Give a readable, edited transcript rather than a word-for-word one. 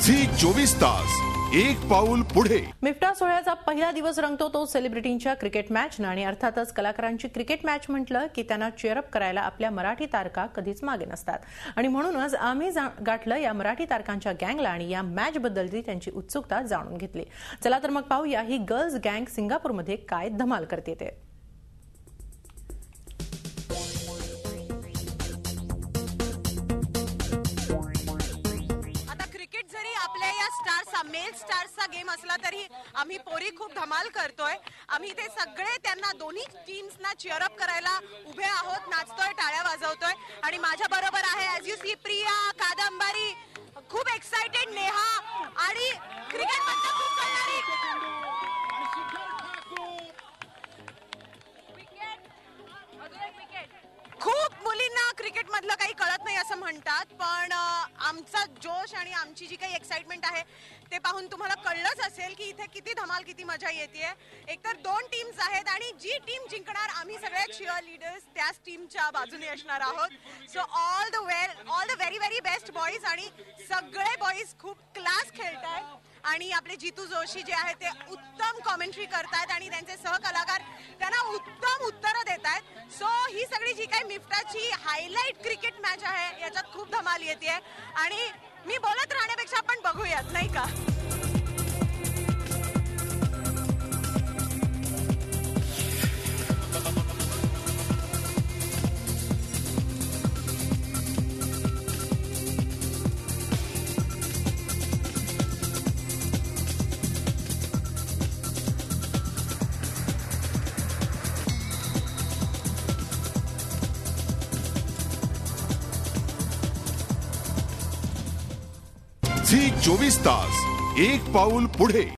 Zee 24 तास एक पाऊल पुढे। मिफ्टा सोहळ्याचा पहिला दिवस रंगतो तो सेलिब्रिटींच्या क्रिकेट मॅचनं आणि अर्थातच कलाकारांची क्रिकेट मॅच म्हटलं की त्यांना चीअरअप करायला आपल्या मराठी तारका कधीच मागे नसतात आणि म्हणूनच आम्ही गाठलं या मराठी तारकांच्या गँगला आणि या मॅच बद्दलची त्यांची उत्सुकता जाणून घेतली। चला तर मग पाहूया ही गर्ल्स गँग सिंगापूरमध्ये काय धमाल करते ते। मेल स्टार्सचा गेम असला तरी आम्ही पोरी खूप धमाल करतोय। आम्ही ते सगळे त्यांना दोन्ही टीम्सना चीअरअप करायला उभे आहोत, नाचतोय, टाळ्या वाजवतोय आणि माझ्या बरोबर आहे ॲज यू सी प्रिया, कादंबरी, खूप एक्साइटेड नेहा आणि क्रिकेट मध्ये खूप कळणारी खूप मुलींना क्रिकेट मधलं काही कळत नाही असं म्हणतात, पण आमचा जोश आणि आमची जी काही एक्साइटमेंट आहे ते पाहून तुम्हाला कळलंच असेल की इथे किती धमाल, किती मजा येते। एकतर दोन टीम्स आहेत आणि जी टीम जिंकणार आम्ही सगळे चीअर लीडर्स त्याच टीमच्या बाजूने असणार आहोत। So all the very very best boys आणि सगळे बॉईज खूप क्लास खेळतायत आणि आपले जीतू जोशी जे आहेत ते उत्तम कॉमेंट्री करतायत आणि त्यांचे सहकलाकार त्यांना उत्तम उत्तरं देत आहेत। सो ही सगळी जी काही मिफ्टाची हायलाइट क्रिकेट मॅच आहे याच्यात खूप धमाल येते आणि मी बोलत राहण्यापेक्षा आपण बघूयात, नाही का? झी 24 तास एक पाऊल पुढे।